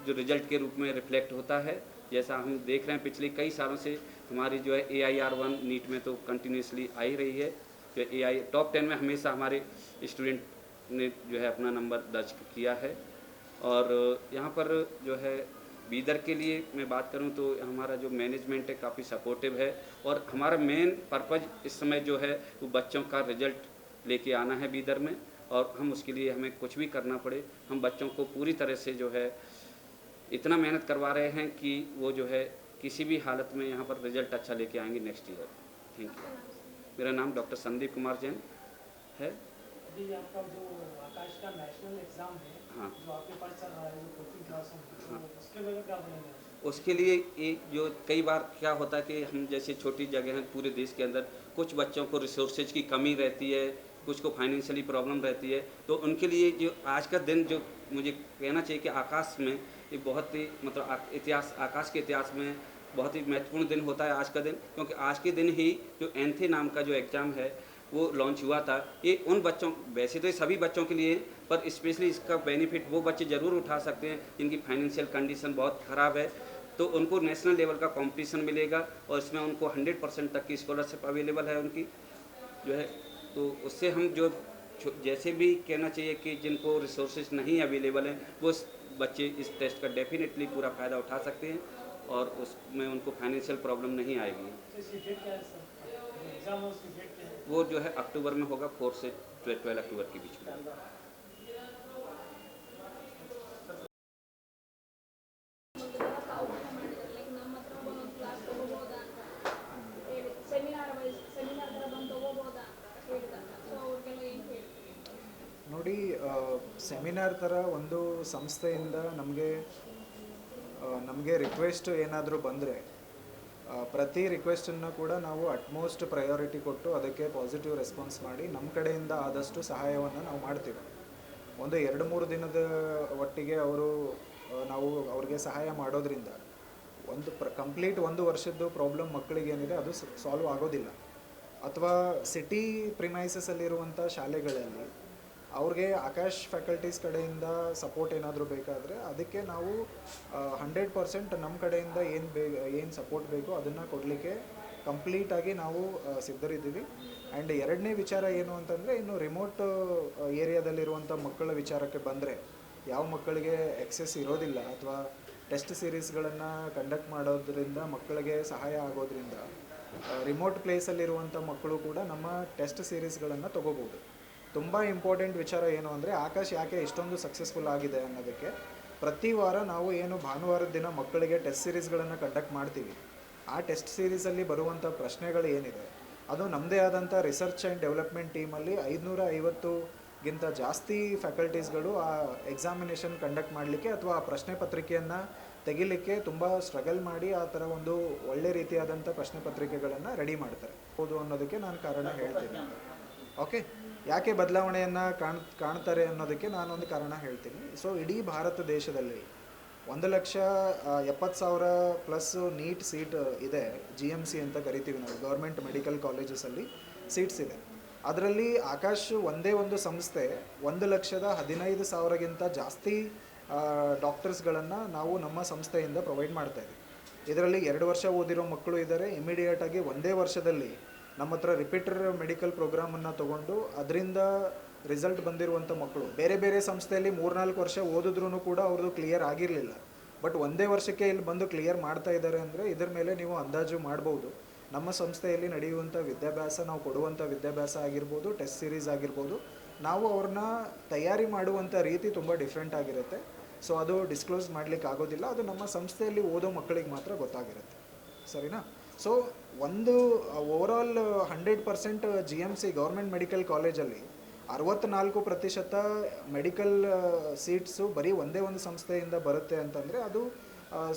जो रिज़ल्ट के रूप में रिफ्लेक्ट होता है। जैसा हम देख रहे हैं पिछले कई सालों से हमारी जो है AIR1 नीट में तो कंटिन्यूसली आ ही रही है। जो AI टॉप 10 में हमेशा हमारे स्टूडेंट ने जो है अपना नंबर दर्ज किया है। और यहाँ पर जो है बीदर के लिए मैं बात करूँ तो हमारा जो मैनेजमेंट है काफ़ी सपोर्टिव है। और हमारा मेन पर्पज़ इस समय जो है वो बच्चों का रिज़ल्ट लेके आना है बीदर में। और हम उसके लिए हमें कुछ भी करना पड़े हम बच्चों को पूरी तरह से जो है इतना मेहनत करवा रहे हैं कि वो जो है किसी भी हालत में यहाँ पर रिज़ल्ट अच्छा लेके आएंगे नेक्स्ट ईयर। Thank you. मेरा नाम डॉक्टर संदीप कुमार जैन है। अभी आपका जो आकाश का नेशनल एग्जाम है, हाँ, जो आपके पास चल रहा है जो कोचिंग क्लास हाँ, उसके लिए क्या बनेगा? उसके लिए एक जो कई बार क्या होता है कि हम जैसे छोटी जगह हैं पूरे देश के अंदर, कुछ बच्चों को रिसोर्सेज की कमी रहती है, कुछ को फाइनेंशियली प्रॉब्लम रहती है, तो उनके लिए जो आज का दिन जो मुझे कहना चाहिए कि आकाश में ये बहुत ही मतलब आकाश के इतिहास में बहुत ही महत्वपूर्ण दिन होता है आज का दिन। क्योंकि आज के दिन ही जो एंथे नाम का जो एग्ज़ाम है वो लॉन्च हुआ था। ये उन बच्चों, वैसे तो ये सभी बच्चों के लिए, पर स्पेशली इसका बेनिफिट वो बच्चे ज़रूर उठा सकते हैं जिनकी फाइनेंशियल कंडीशन बहुत ख़राब है। तो उनको नेशनल लेवल का कंपटीशन मिलेगा और इसमें उनको 100% तक की स्कॉलरशिप अवेलेबल है उनकी जो है। तो उससे हम जो जैसे भी कहना चाहिए कि जिनको रिसोर्सेज नहीं अवेलेबल हैं वो बच्चे इस टेस्ट का डेफिनेटली पूरा फ़ायदा उठा सकते हैं और उसमें उनको फाइनेंशियल प्रॉब्लम नहीं आएगी। तो इसकी डेट क्या है सर? एग्जाम है उसकी डेट क्या है? वो जो है अक्टूबर में होगा, 4 से 12 अक्टूबर के बीच में। ನೋಡಿ, ಸೆಮಿನಾರ್ ಥರ ಒಂದು ಸಂಸ್ಥೆಯಿಂದ ನಮಗೆ ನಮಗೆ ರಿಕ್ವೆಸ್ಟ್ ಏನಾದರೂ ಬಂದರೆ ಪ್ರತಿ ರಿಕ್ವೆಸ್ಟನ್ನು ಕೂಡ ನಾವು ಅಟ್ಮೋಸ್ಟ್ ಪ್ರಯಾರಿಟಿ ಕೊಟ್ಟು ಅದಕ್ಕೆ ಪಾಸಿಟಿವ್ ರೆಸ್ಪಾನ್ಸ್ ಮಾಡಿ ನಮ್ಮ ಕಡೆಯಿಂದ ಆದಷ್ಟು ಸಹಾಯವನ್ನು ನಾವು ಮಾಡ್ತೀವಿ. ಒಂದು 2-3 ದಿನದ ಒಟ್ಟಿಗೆ ನಾವು ಅವ್ರಿಗೆ ಸಹಾಯ ಮಾಡೋದ್ರಿಂದ ಕಂಪ್ಲೀಟ್ 1 ವರ್ಷದ್ದು ಪ್ರಾಬ್ಲಮ್ ಮಕ್ಕಳಿಗೆ ಏನಿದೆ ಅದು ಸಾಲ್ವ್ ಆಗೋದಿಲ್ಲ. ಅಥವಾ ಸಿಟಿ ಪ್ರಿಮೈಸಸಲ್ಲಿರುವಂಥ ಶಾಲೆಗಳಲ್ಲಿ ಅವ್ರಿಗೆ ಆಕಾಶ್ ಫ್ಯಾಕಲ್ಟೀಸ್ ಕಡೆಯಿಂದ ಸಪೋರ್ಟ್ ಏನಾದರೂ ಬೇಕಾದರೆ ಅದಕ್ಕೆ ನಾವು 100% ನಮ್ಮ ಕಡೆಯಿಂದ ಏನು ಸಪೋರ್ಟ್ ಬೇಕೋ ಅದನ್ನು ಕೊಡಲಿಕ್ಕೆ ಕಂಪ್ಲೀಟಾಗಿ ನಾವು ಸಿದ್ಧರಿದ್ದೀವಿ. ಆ್ಯಂಡ್ ಎರಡನೇ ವಿಚಾರ ಏನು ಅಂತಂದರೆ, ಇನ್ನು ರಿಮೋಟ್ ಏರಿಯಾದಲ್ಲಿರುವಂಥ ಮಕ್ಕಳ ವಿಚಾರಕ್ಕೆ ಬಂದರೆ, ಯಾವ ಮಕ್ಕಳಿಗೆ ಎಕ್ಸೆಸ್ ಇರೋದಿಲ್ಲ ಅಥವಾ ಟೆಸ್ಟ್ ಸೀರೀಸ್ಗಳನ್ನು ಕಂಡಕ್ಟ್ ಮಾಡೋದ್ರಿಂದ ಮಕ್ಕಳಿಗೆ ಸಹಾಯ ಆಗೋದ್ರಿಂದ ರಿಮೋಟ್ ಪ್ಲೇಸಲ್ಲಿರುವಂಥ ಮಕ್ಕಳು ಕೂಡ ನಮ್ಮ ಟೆಸ್ಟ್ ಸೀರೀಸ್ಗಳನ್ನು ತೊಗೋಬೋದು. ತುಂಬ ಇಂಪಾರ್ಟೆಂಟ್ ವಿಚಾರ ಏನು ಅಂದರೆ, ಆಕಾಶ್ ಯಾಕೆ ಇಷ್ಟೊಂದು ಸಕ್ಸಸ್ಫುಲ್ ಆಗಿದೆ ಅನ್ನೋದಕ್ಕೆ ಪ್ರತಿ ವಾರ ನಾವು ಏನು ಭಾನುವಾರದ ದಿನ ಮಕ್ಕಳಿಗೆ ಟೆಸ್ಟ್ ಸೀರೀಸ್ಗಳನ್ನು ಕಂಡಕ್ಟ್ ಮಾಡ್ತೀವಿ, ಆ ಟೆಸ್ಟ್ ಸೀರೀಸಲ್ಲಿ ಬರುವಂಥ ಪ್ರಶ್ನೆಗಳು ಏನಿದೆ ಅದು ನಮ್ಮದೇ ಆದಂಥ ರಿಸರ್ಚ್ ಆ್ಯಂಡ್ ಡೆವಲಪ್ಮೆಂಟ್ ಟೀಮಲ್ಲಿ 550ಗಿಂತ ಜಾಸ್ತಿ ಫ್ಯಾಕಲ್ಟೀಸ್ಗಳು ಆ ಎಕ್ಸಾಮಿನೇಷನ್ ಕಂಡಕ್ಟ್ ಮಾಡಲಿಕ್ಕೆ ಅಥವಾ ಆ ಪ್ರಶ್ನೆ ಪತ್ರಿಕೆಯನ್ನು ತೆಗಿಲಿಕ್ಕೆ ತುಂಬ ಸ್ಟ್ರಗಲ್ ಮಾಡಿ ಆ ಥರ ಒಂದು ಒಳ್ಳೆ ರೀತಿಯಾದಂಥ ಪ್ರಶ್ನೆ ಪತ್ರಿಕೆಗಳನ್ನು ರೆಡಿ ಮಾಡ್ತಾರೆ ಹೌದು ಅನ್ನೋದಕ್ಕೆ ನಾನು ಕಾರಣ ಹೇಳ್ತೀನಿ. ಓಕೆ, ಯಾಕೆ ಬದಲಾವಣೆಯನ್ನು ಕಾಣ್ತಾರೆ ಅನ್ನೋದಕ್ಕೆ ನಾನೊಂದು ಕಾರಣ ಹೇಳ್ತೀನಿ. ಸೊ ಇಡೀ ಭಾರತ ದೇಶದಲ್ಲಿ 1,70,000 ಪ್ಲಸ್ ನೀಟ್ ಸೀಟ್ ಇದೆ, GMC ಅಂತ ಕರಿತೀವಿ ನಾವು, ಗೌರ್ಮೆಂಟ್ ಮೆಡಿಕಲ್ ಕಾಲೇಜಸಲ್ಲಿ ಸೀಟ್ಸ್ ಇದೆ. ಅದರಲ್ಲಿ ಆಕಾಶ್ ಒಂದೇ ಒಂದು ಸಂಸ್ಥೆ 1,15,000ಗಿಂತ ಜಾಸ್ತಿ ಡಾಕ್ಟರ್ಸ್ಗಳನ್ನು ನಾವು ನಮ್ಮ ಸಂಸ್ಥೆಯಿಂದ ಪ್ರೊವೈಡ್ ಮಾಡ್ತಾಯಿದ್ದೀವಿ. ಇದರಲ್ಲಿ 2 ವರ್ಷ ಓದಿರೋ ಮಕ್ಕಳು ಇದ್ದಾರೆ. ಇಮಿಡಿಯೇಟಾಗಿ ಒಂದೇ ವರ್ಷದಲ್ಲಿ ನಮ್ಮ ಹತ್ರ ರಿಪೀಟರ್ ಮೆಡಿಕಲ್ ಪ್ರೋಗ್ರಾಮನ್ನು ತೊಗೊಂಡು ಅದರಿಂದ ರಿಸಲ್ಟ್ ಬಂದಿರುವಂಥ ಮಕ್ಕಳು. ಬೇರೆ ಬೇರೆ ಸಂಸ್ಥೆಯಲ್ಲಿ 3-4 ವರ್ಷ ಓದಿದ್ರೂ ಕೂಡ ಅವ್ರದ್ದು ಕ್ಲಿಯರ್ ಆಗಿರಲಿಲ್ಲ, ಬಟ್ ಒಂದೇ ವರ್ಷಕ್ಕೆ ಇಲ್ಲಿ ಬಂದು ಕ್ಲಿಯರ್ ಮಾಡ್ತಾ ಇದ್ದಾರೆ ಅಂದರೆ ಇದರ ಮೇಲೆ ನೀವು ಅಂದಾಜು ಮಾಡ್ಬೋದು ನಮ್ಮ ಸಂಸ್ಥೆಯಲ್ಲಿ ನಡೆಯುವಂಥ ವಿದ್ಯಾಭ್ಯಾಸ, ನಾವು ಕೊಡುವಂಥ ವಿದ್ಯಾಭ್ಯಾಸ ಆಗಿರ್ಬೋದು, ಟೆಸ್ಟ್ ಸೀರೀಸ್ ಆಗಿರ್ಬೋದು, ನಾವು ಅವ್ರನ್ನ ತಯಾರಿ ಮಾಡುವಂಥ ರೀತಿ ತುಂಬ ಡಿಫ್ರೆಂಟ್ ಆಗಿರುತ್ತೆ. ಸೊ ಅದು ಡಿಸ್ಕ್ಲೋಸ್ ಮಾಡಲಿಕ್ಕೆ ಆಗೋದಿಲ್ಲ, ಅದು ನಮ್ಮ ಸಂಸ್ಥೆಯಲ್ಲಿ ಓದೋ ಮಕ್ಕಳಿಗೆ ಮಾತ್ರ ಗೊತ್ತಾಗಿರುತ್ತೆ. ಸರಿನಾ? ಸೊ ಒಂದು ಓವರಾಲ್ 100% GMC ಗೌರ್ಮೆಂಟ್ ಮೆಡಿಕಲ್ ಕಾಲೇಜಲ್ಲಿ 64% ಮೆಡಿಕಲ್ ಸೀಟ್ಸು ಬರೀ ಒಂದೇ ಒಂದು ಸಂಸ್ಥೆಯಿಂದ ಬರುತ್ತೆ ಅಂತಂದರೆ ಅದು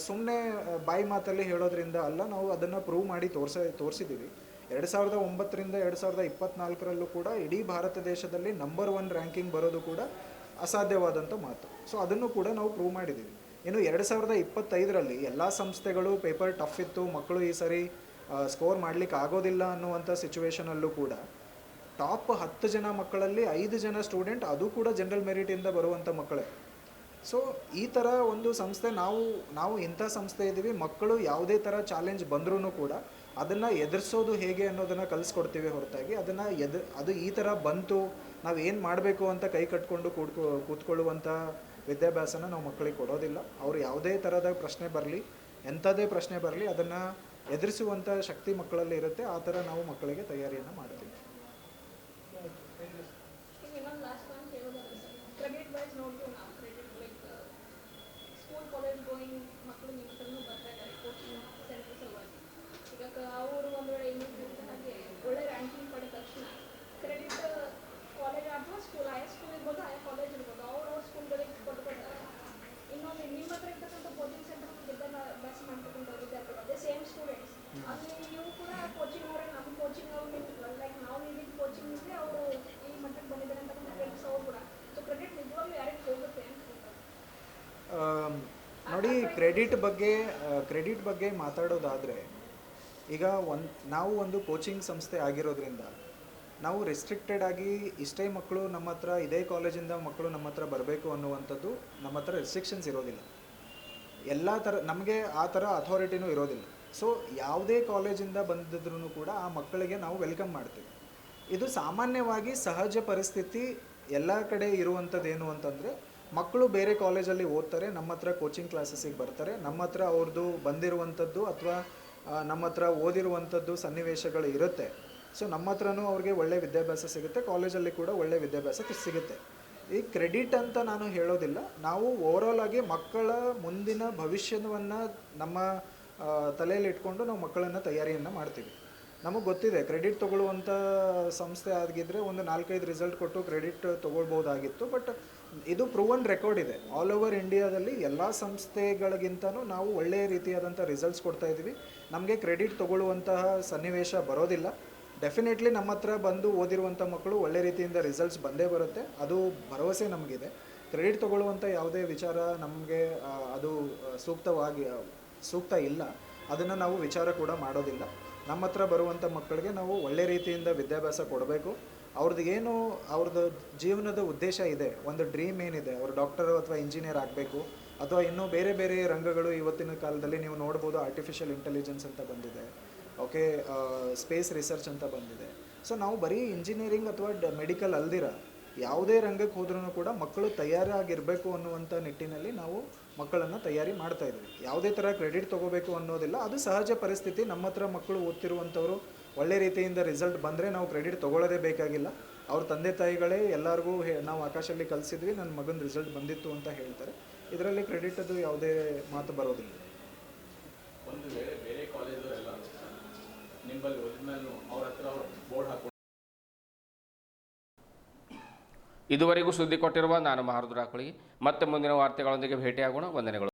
ಸುಮ್ಮನೆ ಬಾಯಿ ಮಾತಲ್ಲಿ ಹೇಳೋದ್ರಿಂದ ಅಲ್ಲ, ನಾವು ಅದನ್ನು ಪ್ರೂವ್ ಮಾಡಿ ತೋರಿಸಿದ್ದೀವಿ. 2009ರಿಂದ 2024ರಲ್ಲೂ ಕೂಡ ಇಡೀ ಭಾರತ ದೇಶದಲ್ಲಿ ನಂಬರ್ 1 ರ್ಯಾಂಕಿಂಗ್ ಬರೋದು ಕೂಡ ಅಸಾಧ್ಯವಾದಂಥ ಮಾತು. ಸೊ ಅದನ್ನು ಕೂಡ ನಾವು ಪ್ರೂವ್ ಮಾಡಿದ್ದೀವಿ. ಇನ್ನು 2025ರಲ್ಲಿ ಎಲ್ಲ ಸಂಸ್ಥೆಗಳು ಪೇಪರ್ ಟಫ್ ಇತ್ತು, ಮಕ್ಕಳು ಈ ಸರಿ ಸ್ಕೋರ್ ಮಾಡಲಿಕ್ಕೆ ಆಗೋದಿಲ್ಲ ಅನ್ನುವಂಥ ಸಿಚುವೇಷನಲ್ಲೂ ಕೂಡ ಟಾಪ್ 10 ಜನ ಮಕ್ಕಳಲ್ಲಿ 5 ಜನ ಸ್ಟೂಡೆಂಟ್, ಅದು ಕೂಡ ಜನರಲ್ ಮೆರಿಟಿಂದ ಬರುವಂಥ ಮಕ್ಕಳೇ. ಸೊ ಈ ಥರ ಒಂದು ಸಂಸ್ಥೆ, ನಾವು ಇಂಥ ಸಂಸ್ಥೆ ಇದ್ದೀವಿ, ಮಕ್ಕಳು ಯಾವುದೇ ಥರ ಚಾಲೆಂಜ್ ಬಂದ್ರೂ ಕೂಡ ಅದನ್ನು ಎದುರಿಸೋದು ಹೇಗೆ ಅನ್ನೋದನ್ನು ಕಲಿಸ್ಕೊಡ್ತೀವಿ ಹೊರತಾಗಿ ಅದು ಈ ಥರ ಬಂತು ನಾವು ಏನು ಮಾಡಬೇಕು ಅಂತ ಕೈ ಕಟ್ಕೊಂಡು ಕೂತ್ಕೊಳ್ಳುವಂಥ ವಿದ್ಯಾಭ್ಯಾಸನ ನಾವು ಮಕ್ಕಳಿಗೆ ಕೊಡೋದಿಲ್ಲ. ಅವರು ಯಾವುದೇ ಥರದ ಪ್ರಶ್ನೆ ಬರಲಿ, ಎಂಥದೇ ಪ್ರಶ್ನೆ ಬರಲಿ, ಅದನ್ನು ಎದುರಿಸುವಂಥ ಶಕ್ತಿ ಮಕ್ಕಳಲ್ಲಿ ಇರುತ್ತೆ. ಆ ಥರ ನಾವು ಮಕ್ಕಳಿಗೆ ತಯಾರಿಯನ್ನು ಮಾಡ್ತೀವಿ. ಅವರು ಒಂದು ವೇಳೆ ಹಾಗೆ ಒಳ್ಳೆ ರ್ಯಾಂಕಿಂಗ್ ಪಡೆದ ತಕ್ಷಣ ಕ್ರೆಡಿಟ್ ಕಾಲೇಜ್ ಅಥವಾ ಸ್ಕೂಲ್, ಆಯಾ ಸ್ಕೂಲ್ ಇರ್ಬೋದು, ಆಯಾ ಕಾಲೇಜ್ ಇರ್ಬೋದು, ಅವ್ರ ಸ್ಕೂಲ್ಗಳಿಗೆ ಕೊಟ್ಕೊಳ್ತಾರೆ. ಇನ್ನೊಂದು ನಿಮ್ಮ ಹತ್ರ ಇರ್ತಕ್ಕಂಥ ಕೋಚಿಂಗ್ ಸೆಂಟರ್ ವಿದ್ಯಾಭ್ಯಾಸ ಮಾಡ್ತಕ್ಕಂಥ ವಿದ್ಯಾರ್ಥಿಗಳು ಅದೇ ಸೇಮ್ ಸ್ಟೂಡೆಂಟ್ಸ್, ಅಲ್ಲಿ ನೀವು ಕೂಡ ಕೋಚಿಂಗ್ ಅವರೇ ನಮ್ಮ ಕೋಚಿಂಗ್ ಅವ್ರು ಲೈಕ್ ನಾವು ನೀಡಿದ ಕೋಚಿಂಗ್ ಇದ್ರೆ ಅವರು ಈ ಮಟ್ಟಕ್ಕೆ ಬಂದಿದ್ದಾರೆ ಅಂತಕ್ಕಂಥ ಫ್ರೆಂಡ್ಸ್ ಅವ್ರು ಕೂಡ. ಸೊ ಕ್ರೆಡಿಟ್ ನಿಜವಾಗ್ಲೂ ಯಾರಿಗೆ ಹೋಗುತ್ತೆ ಅಂತ ನೋಡಿ. ಕ್ರೆಡಿಟ್ ಬಗ್ಗೆ ಮಾತಾಡೋದಾದರೆ, ಈಗ ನಾವು ಒಂದು ಕೋಚಿಂಗ್ ಸಂಸ್ಥೆ ಆಗಿರೋದ್ರಿಂದ ನಾವು ರೆಸ್ಟ್ರಿಕ್ಟೆಡ್ ಆಗಿ ಇಷ್ಟೇ ಮಕ್ಕಳು ನಮ್ಮ ಹತ್ರ, ಇದೇ ಕಾಲೇಜಿಂದ ಮಕ್ಕಳು ನಮ್ಮ ಹತ್ರ ಬರಬೇಕು ಅನ್ನುವಂಥದ್ದು ನಮ್ಮ ಹತ್ರ ರೆಸ್ಟ್ರಿಕ್ಷನ್ಸ್ ಇರೋದಿಲ್ಲ. ಎಲ್ಲ ಥರ ನಮಗೆ ಆ ಥರ ಅಥಾರಿಟಿನೂ ಇರೋದಿಲ್ಲ. ಸೊ ಯಾವುದೇ ಕಾಲೇಜಿಂದ ಬಂದಿದ್ರೂ ಕೂಡ ಆ ಮಕ್ಕಳಿಗೆ ನಾವು ವೆಲ್ಕಮ್ ಮಾಡ್ತೀವಿ. ಇದು ಸಾಮಾನ್ಯವಾಗಿ ಸಹಜ ಪರಿಸ್ಥಿತಿ ಎಲ್ಲ ಕಡೆ ಇರುವಂಥದ್ದೇನು ಅಂತಂದರೆ, ಮಕ್ಕಳು ಬೇರೆ ಕಾಲೇಜಲ್ಲಿ ಓದ್ತಾರೆ, ನಮ್ಮ ಹತ್ರ ಕೋಚಿಂಗ್ ಕ್ಲಾಸಸ್ಸಿಗೆ ಬರ್ತಾರೆ, ನಮ್ಮ ಹತ್ರ ಅವ್ರದ್ದು ಬಂದಿರುವಂಥದ್ದು ಅಥವಾ ನಮ್ಮ ಹತ್ರ ಓದಿರುವಂಥದ್ದು ಸನ್ನಿವೇಶಗಳು ಇರುತ್ತೆ. ಸೊ ನಮ್ಮ ಹತ್ರನೂ ಅವ್ರಿಗೆ ಒಳ್ಳೆ ವಿದ್ಯಾಭ್ಯಾಸ ಸಿಗುತ್ತೆ, ಕಾಲೇಜಲ್ಲಿ ಕೂಡ ಒಳ್ಳೆ ವಿದ್ಯಾಭ್ಯಾಸ ಸಿಗುತ್ತೆ. ಈ ಕ್ರೆಡಿಟ್ ಅಂತ ನಾನು ಹೇಳೋದಿಲ್ಲ, ನಾವು ಓವರಾಲ್ ಆಗಿ ಮಕ್ಕಳ ಮುಂದಿನ ಭವಿಷ್ಯವನ್ನು ನಮ್ಮ ತಲೆಯಲ್ಲಿ ಇಟ್ಕೊಂಡು ನಾವು ಮಕ್ಕಳನ್ನು ತಯಾರಿಯನ್ನು ಮಾಡ್ತೀವಿ. ನಮಗೆ ಗೊತ್ತಿದೆ ಕ್ರೆಡಿಟ್ ತೊಗೊಳ್ಳುವಂಥ ಸಂಸ್ಥೆ ಆಗಿದ್ದರೆ ಒಂದು 4-5 ರಿಸಲ್ಟ್ ಕೊಟ್ಟು ಕ್ರೆಡಿಟ್ ತೊಗೊಳ್ಬೋದಾಗಿತ್ತು. ಬಟ್ ಇದು ಪ್ರೂವನ್ ರೆಕಾರ್ಡ್ ಇದೆ ಆಲ್ ಓವರ್ ಇಂಡಿಯಾದಲ್ಲಿ ಎಲ್ಲ ಸಂಸ್ಥೆಗಳಿಗಿಂತನೂ ನಾವು ಒಳ್ಳೆಯ ರೀತಿಯಾದಂಥ ರಿಸಲ್ಟ್ಸ್ ಕೊಡ್ತಾ ಇದ್ದೀವಿ. ನಮಗೆ ಕ್ರೆಡಿಟ್ ತೊಗೊಳ್ಳುವಂತಹ ಸನ್ನಿವೇಶ ಬರೋದಿಲ್ಲ. ಡೆಫಿನೆಟ್ಲಿ ನಮ್ಮ ಹತ್ರ ಬಂದು ಓದಿರುವಂಥ ಮಕ್ಕಳು ಒಳ್ಳೆ ರೀತಿಯಿಂದ ರಿಸಲ್ಟ್ಸ್ ಬಂದೇ ಬರುತ್ತೆ, ಅದು ಭರವಸೆ ನಮಗಿದೆ. ಕ್ರೆಡಿಟ್ ತೊಗೊಳ್ಳುವಂಥ ಯಾವುದೇ ವಿಚಾರ ನಮಗೆ ಅದು ಸೂಕ್ತ ಇಲ್ಲ, ಅದನ್ನು ನಾವು ವಿಚಾರ ಕೂಡ ಮಾಡೋದಿಲ್ಲ. ನಮ್ಮ ಹತ್ರ ಬರುವಂಥ ಮಕ್ಕಳಿಗೆ ನಾವು ಒಳ್ಳೆ ರೀತಿಯಿಂದ ವಿದ್ಯಾಭ್ಯಾಸ ಕೊಡಬೇಕು. ಅವ್ರದ್ದು ಜೀವನದ ಉದ್ದೇಶ ಇದೆ, ಒಂದು ಡ್ರೀಮ್ ಏನಿದೆ, ಅವರು ಡಾಕ್ಟರು ಅಥವಾ ಇಂಜಿನಿಯರ್ ಆಗಬೇಕು ಅಥವಾ ಇನ್ನೂ ಬೇರೆ ಬೇರೆ ರಂಗಗಳು ಇವತ್ತಿನ ಕಾಲದಲ್ಲಿ ನೀವು ನೋಡ್ಬೋದು. ಆರ್ಟಿಫಿಷಿಯಲ್ ಇಂಟೆಲಿಜೆನ್ಸ್ ಅಂತ ಬಂದಿದೆ, ಓಕೆ, ಸ್ಪೇಸ್ ರಿಸರ್ಚ್ ಅಂತ ಬಂದಿದೆ. ಸೊ ನಾವು ಬರೀ ಇಂಜಿನಿಯರಿಂಗ್ ಅಥವಾ ಮೆಡಿಕಲ್ ಅಲ್ದಿರ ಯಾವುದೇ ರಂಗಕ್ಕೆ ಹೋದ್ರೂ ಕೂಡ ಮಕ್ಕಳು ತಯಾರಾಗಿರಬೇಕು ಅನ್ನುವಂಥ ನಿಟ್ಟಿನಲ್ಲಿ ನಾವು ಮಕ್ಕಳನ್ನು ತಯಾರಿ ಮಾಡ್ತಾ ಇದ್ದೀವಿ. ಯಾವುದೇ ಥರ ಕ್ರೆಡಿಟ್ ತೊಗೋಬೇಕು ಅನ್ನೋದಿಲ್ಲ, ಅದು ಸಹಜ ಪರಿಸ್ಥಿತಿ. ನಮ್ಮ ಹತ್ರ ಮಕ್ಕಳು ಓದ್ತಿರುವಂಥವ್ರು ಒಳ್ಳೆ ರೀತಿಯಿಂದ ರಿಸಲ್ಟ್ ಬಂದರೆ ನಾವು ಕ್ರೆಡಿಟ್ ತೊಗೊಳ್ಳೋದೇ ಬೇಕಾಗಿಲ್ಲ. ಅವ್ರ ತಂದೆ ತಾಯಿಗಳೇ ಎಲ್ಲರಿಗೂ ನಾವು ಆಕಾಶಲ್ಲಿ ಕಲಿಸಿದ್ವಿ, ನನ್ನ ಮಗನ ರಿಸಲ್ಟ್ ಬಂದಿತ್ತು ಅಂತ ಹೇಳ್ತಾರೆ. ಇದರಲ್ಲಿ ಕ್ರೆಡಿಟ್ ಅದು ಯಾವುದೇ ಮಾತು ಬರೋದಿಲ್ಲ. ಒಂದು ವೇಳೆ ಬೇರೆ ಕಾಲೇಜವರೆಲ್ಲ ನಿಮ್ಮಲ್ಲಿ ಒರಿಜಿನಲ್ ಅವ್ರ ಹತ್ರ ಬೋರ್ಡ್ ಹಾಕೊಂಡು ಇದುವರೆಗೂ ಸುದ್ದಿ ಕೊಟ್ಟಿರುವ ನಾನು ಮಹಾರುದ್ರಾಕುಳಿ. ಮತ್ತೆ ಮುಂದಿನ ವಾರ್ತೆಗಳೊಂದಿಗೆ ಭೇಟಿಯಾಗೋಣ. ವಂದನೆಗಳು.